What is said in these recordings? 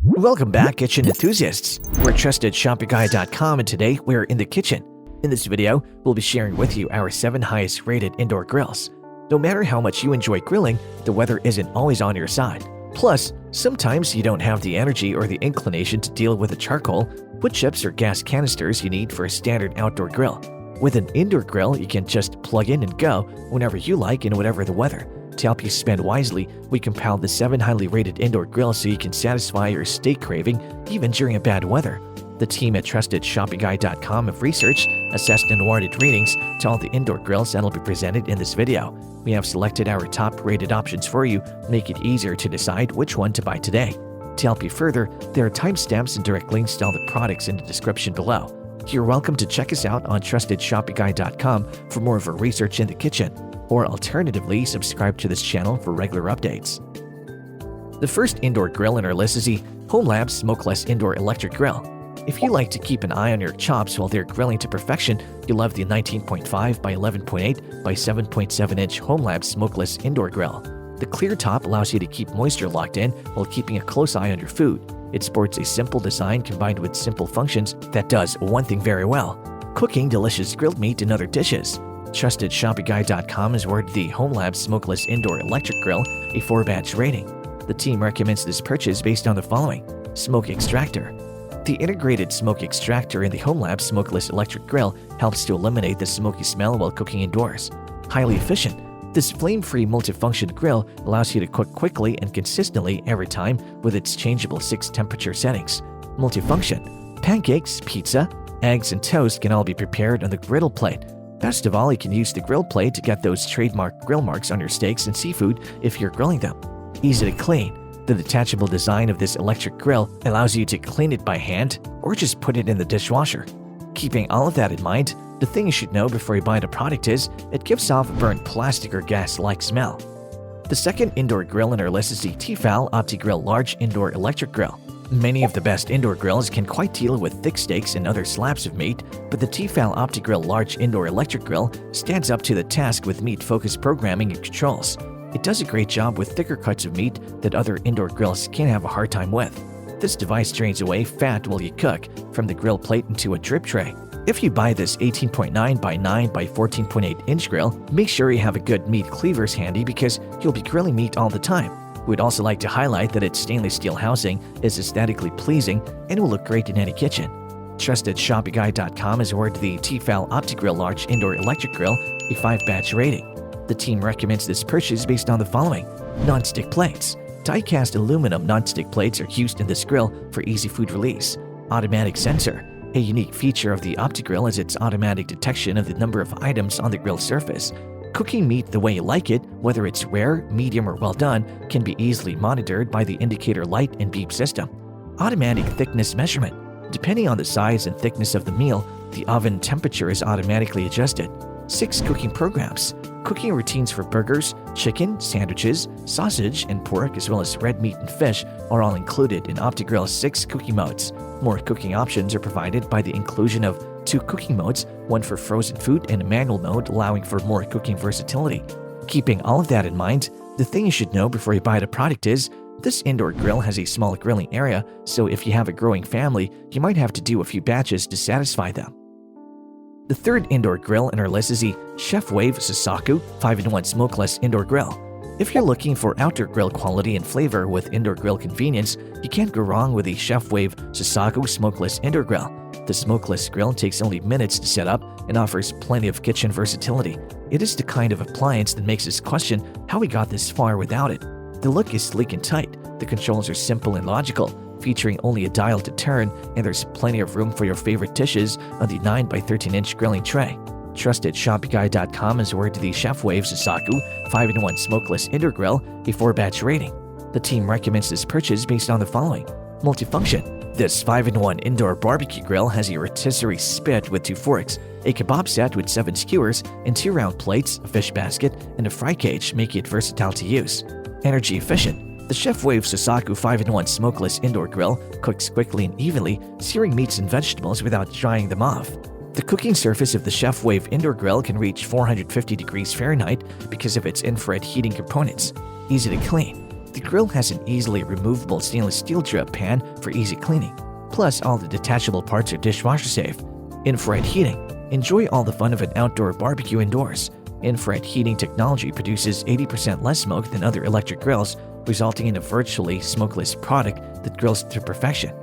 Welcome back, kitchen enthusiasts. We're TrustedShoppingGuide.com, and today we're in the kitchen. In this video, we'll be sharing with you our 7 highest rated indoor grills. No matter how much you enjoy grilling, the weather isn't always on your side. Plus, sometimes you don't have the energy or the inclination to deal with the charcoal, wood chips, or gas canisters you need for a standard outdoor grill. With an indoor grill, you can just plug in and go whenever you like and whatever the weather. To help you spend wisely, we compiled the 7 highly rated indoor grills so you can satisfy your steak craving even during a bad weather. The team at TrustedShoppingGuide.com have researched, assessed, and awarded ratings to all the indoor grills that will be presented in this video. We have selected our top-rated options for you to make it easier to decide which one to buy today. To help you further, there are timestamps and direct links to all the products in the description below. You're welcome to check us out on TrustedShoppingGuide.com for more of our research in the kitchen, or alternatively, subscribe to this channel for regular updates. The first indoor grill in our list is the HOMELABS Smokeless Indoor Electric Grill. If you like to keep an eye on your chops while they're grilling to perfection, you'll love the 19.5 by 11.8 by 7.7 inch HOMELABS Smokeless Indoor Grill. The clear top allows you to keep moisture locked in while keeping a close eye on your food. It sports a simple design combined with simple functions that does one thing very well: cooking delicious grilled meat and other dishes. TrustedShoppingGuide.com has awarded the HOMELABS Smokeless Indoor Electric Grill a 4-batch rating. The team recommends this purchase based on the following: smoke extractor. The integrated smoke extractor in the HOMELABS Smokeless Electric Grill helps to eliminate the smoky smell while cooking indoors. Highly efficient. This flame-free multifunction grill allows you to cook quickly and consistently every time with its changeable 6 temperature settings. Multifunction. Pancakes, pizza, eggs, and toast can all be prepared on the griddle plate. Best of all, you can use the grill plate to get those trademark grill marks on your steaks and seafood if you're grilling them. Easy to clean. The detachable design of this electric grill allows you to clean it by hand or just put it in the dishwasher. Keeping all of that in mind, the thing you should know before you buy the product is it gives off a burnt plastic or gas-like smell. The second indoor grill in our list is the T-FAL OptiGrill Large Indoor Electric Grill. Many of the best indoor grills can quite deal with thick steaks and other slabs of meat, but the T-FAL OptiGrill Large Indoor Electric Grill stands up to the task with meat-focused programming and controls. It does a great job with thicker cuts of meat that other indoor grills can have a hard time with. This device drains away fat while you cook from the grill plate into a drip tray. If you buy this 18.9 by 9 by 14.8 inch grill, make sure you have a good meat cleavers handy because you'll be grilling meat all the time. We'd also like to highlight that its stainless steel housing is aesthetically pleasing and will look great in any kitchen. TrustedShoppingGuide.com has awarded the T-FAL OptiGrill Large Indoor Electric Grill a 5-batch rating. The team recommends this purchase based on the following: non-stick plates. Die-cast aluminum non-stick plates are used in this grill for easy food release. Automatic sensor. A unique feature of the OptiGrill is its automatic detection of the number of items on the grill surface. Cooking meat the way you like it, whether it's rare, medium, or well done, can be easily monitored by the indicator light and beep system. Automatic thickness measurement. Depending on the size and thickness of the meal, the oven temperature is automatically adjusted. 6 cooking programs. Cooking routines for burgers, chicken, sandwiches, sausage, and pork, as well as red meat and fish, are all included in OptiGrill's 6 cooking modes. More cooking options are provided by the inclusion of 2 cooking modes, one for frozen food and a manual mode allowing for more cooking versatility. Keeping all of that in mind, the thing you should know before you buy the product is this indoor grill has a small grilling area, so if you have a growing family, you might have to do a few batches to satisfy them. The third indoor grill in our list is the CHEFWAVE Sosaku 5-in-1 Smokeless Indoor Grill. If you're looking for outdoor grill quality and flavor with indoor grill convenience, you can't go wrong with the CHEFWAVE Sosaku Smokeless Indoor Grill. The smokeless grill takes only minutes to set up and offers plenty of kitchen versatility. It is the kind of appliance that makes us question how we got this far without it. The look is sleek and tight, the controls are simple and logical, featuring only a dial to turn, and there's plenty of room for your favorite dishes on the 9 by 13 inch grilling tray. TrustedShoppingGuide.com has awarded the CHEFWAVE Sosaku 5-in-1 Smokeless Indoor Grill a 4-batch rating. The team recommends this purchase based on the following: multifunction. This 5-in-1 indoor barbecue grill has a rotisserie spit with 2 forks, a kebab set with 7 skewers, and 2 round plates, a fish basket, and a fry cage, making it versatile to use. Energy efficient. The CHEFWAVE Sosaku 5-in-1 Smokeless Indoor Grill cooks quickly and evenly, searing meats and vegetables without drying them off. The cooking surface of the CHEFWAVE Indoor Grill can reach 450 degrees Fahrenheit because of its infrared heating components. Easy to clean. The grill has an easily removable stainless steel drip pan for easy cleaning. Plus, all the detachable parts are dishwasher safe. Infrared heating. Enjoy all the fun of an outdoor barbecue indoors. Infrared heating technology produces 80% less smoke than other electric grills, resulting in a virtually smokeless product that grills to perfection.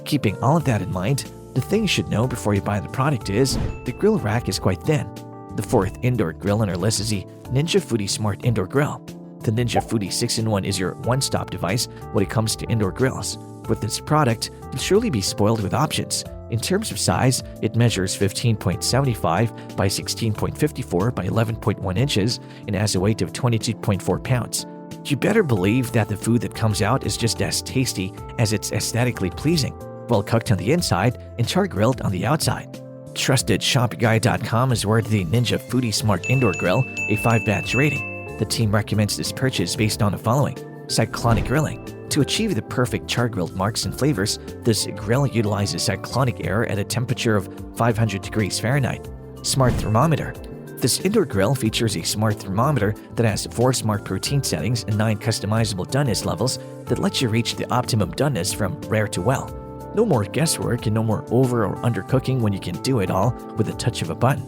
Keeping all of that in mind, the thing you should know before you buy the product is the grill rack is quite thin. The fourth indoor grill on our list is the Ninja Foodi Smart Indoor Grill. The Ninja Foodi 6-in-1 is your one-stop device when it comes to indoor grills. With this product, you'll surely be spoiled with options. In terms of size, it measures 15.75 by 16.54 by 11.1 inches and has a weight of 22.4 pounds. You better believe that the food that comes out is just as tasty as it's aesthetically pleasing, well cooked on the inside and char-grilled on the outside. Trusted ShopGuy.com has awarded the Ninja Foodi Smart Indoor Grill a 5-batch rating. The team recommends this purchase based on the following: cyclonic grilling. To achieve the perfect char-grilled marks and flavors, this grill utilizes cyclonic air at a temperature of 500 degrees Fahrenheit. Smart thermometer. This indoor grill features a smart thermometer that has 4 smart protein settings and 9 customizable doneness levels that let you reach the optimum doneness from rare to well. No more guesswork and no more over or undercooking when you can do it all with a touch of a button.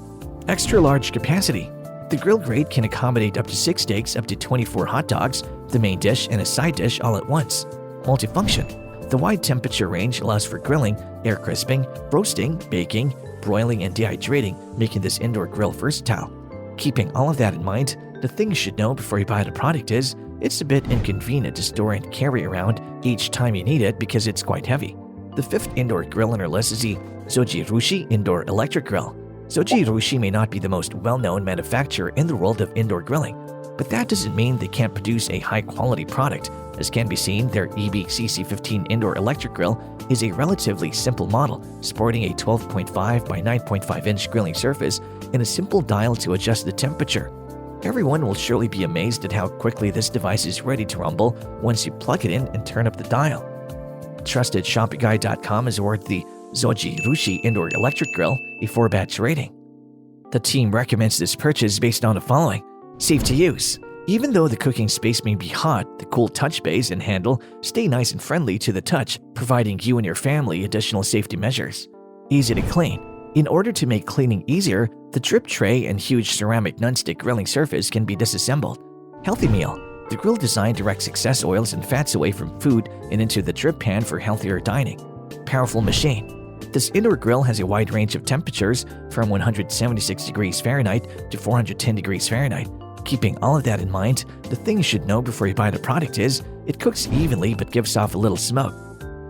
Extra large capacity. The grill grate can accommodate up to 6 steaks, up to 24 hot dogs, the main dish, and a side dish all at once. Multifunction. The wide temperature range allows for grilling, air crisping, roasting, baking, broiling, and dehydrating, making this indoor grill versatile. Keeping all of that in mind, the thing you should know before you buy the product is it's a bit inconvenient to store and carry around each time you need it because it's quite heavy. The 5th indoor grill on our list is the ZOJIRUSHI Indoor Electric Grill. ZOJIRUSHI may not be the most well-known manufacturer in the world of indoor grilling, but that doesn't mean they can't produce a high-quality product. As can be seen, their EBCC15 Indoor Electric Grill is a relatively simple model, sporting a 12.5 by 9.5 inch grilling surface and a simple dial to adjust the temperature. Everyone will surely be amazed at how quickly this device is ready to rumble once you plug it in and turn up the dial. Trusted ShopGuy.com has awarded the ZOJIRUSHI Indoor Electric Grill a 4-batch rating. The team recommends this purchase based on the following: safe to use. Even though the cooking space may be hot, the cool touch base and handle stay nice and friendly to the touch, providing you and your family additional safety measures. Easy to clean. In order to make cleaning easier, the drip tray and huge ceramic nonstick grilling surface can be disassembled. Healthy meal. The grill design directs excess oils and fats away from food and into the drip pan for healthier dining. Powerful machine. This indoor grill has a wide range of temperatures from 176 degrees Fahrenheit to 410 degrees Fahrenheit. Keeping all of that in mind, the thing you should know before you buy the product is it cooks evenly but gives off a little smoke.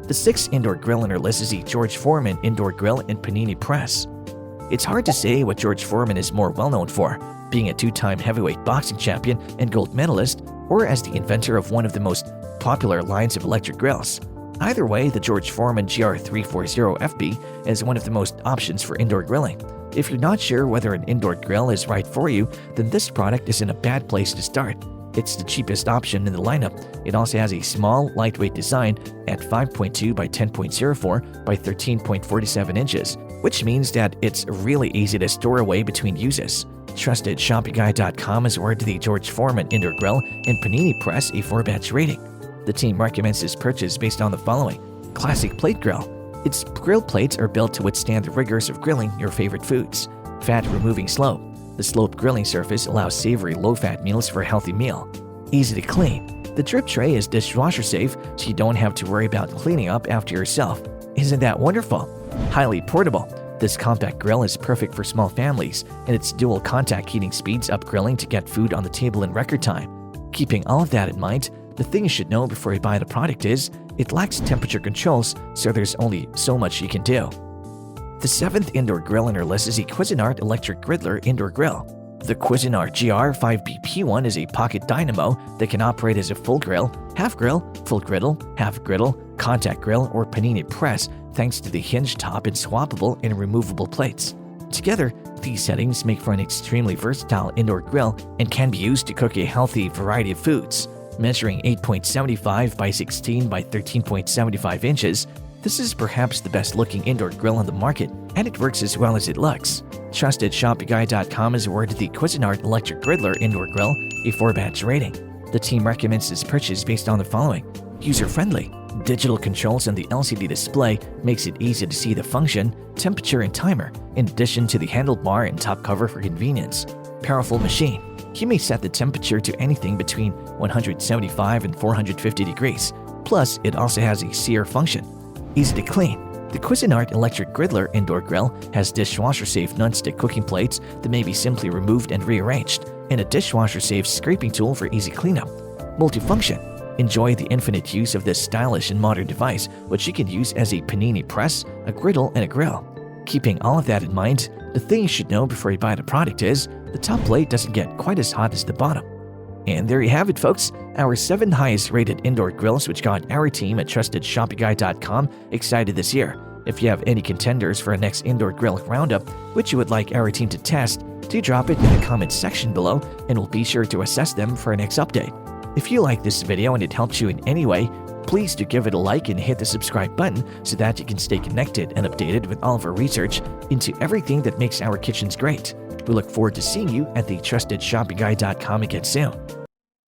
The 6th indoor grill on our list is the George Foreman Indoor Grill and Panini Press. It's hard to say what George Foreman is more well known for, being a 2-time heavyweight boxing champion and gold medalist, or as the inventor of one of the most popular lines of electric grills. Either way, the George Foreman GR340FB is one of the most options for indoor grilling. If you're not sure whether an indoor grill is right for you, then this product isn't a bad place to start. It's the cheapest option in the lineup. It also has a small, lightweight design at 5.2 by 10.04 by 13.47 inches, which means that it's really easy to store away between uses. Trusted ShopGuy.com has awarded the George Foreman Indoor Grill and Panini Press a 4-batch rating. The team recommends this purchase based on the following: classic plate grill. Its grill plates are built to withstand the rigors of grilling your favorite foods. Fat-removing slope. The sloped grilling surface allows savory, low-fat meals for a healthy meal. Easy to clean. The drip tray is dishwasher safe, so you don't have to worry about cleaning up after yourself. Isn't that wonderful? Highly portable. This compact grill is perfect for small families, and its dual contact heating speeds up grilling to get food on the table in record time. Keeping all of that in mind, the thing you should know before you buy the product is it lacks temperature controls, so there's only so much you can do. The 7th indoor grill on our list is the CUISINART Electric Griddler Indoor Grill. The CUISINART GR5BP1 is a pocket dynamo that can operate as a full grill, full griddle, contact grill, or panini press thanks to the hinged top and swappable and removable plates. Together, these settings make for an extremely versatile indoor grill and can be used to cook a healthy variety of foods. Measuring 8.75 by 16 by 13.75 inches, this is perhaps the best-looking indoor grill on the market, and it works as well as it looks. Trusted ShopGuy.com has awarded the CUISINART Electric Griddler Indoor Grill a 4-batch rating. The team recommends this purchase based on the following: user-friendly. Digital controls on the LCD display makes it easy to see the function, temperature, and timer, in addition to the handlebar and top cover for convenience. Powerful machine. You may set the temperature to anything between 175 and 450 degrees. Plus, it also has a sear function. Easy to clean. The CUISINART electric Griddler indoor grill has dishwasher-safe non-stick cooking plates that may be simply removed and rearranged, and a dishwasher-safe scraping tool for easy cleanup. Multifunction. Enjoy the infinite use of this stylish and modern device, which you can use as a panini press, a griddle, and a grill. Keeping all of that in mind, the thing you should know before you buy the product is the top plate doesn't get quite as hot as the bottom. And there you have it, folks, our 7 highest rated indoor grills which got our team at TrustedShoppingGuide.com excited this year. If you have any contenders for a next indoor grill roundup which you would like our team to test, do drop it in the comments section below and we'll be sure to assess them for our next update. If you like this video and it helped you in any way, please do give it a like and hit the subscribe button so that you can stay connected and updated with all of our research into everything that makes our kitchens great. We look forward to seeing you at the TrustedShoppingGuide.com again soon.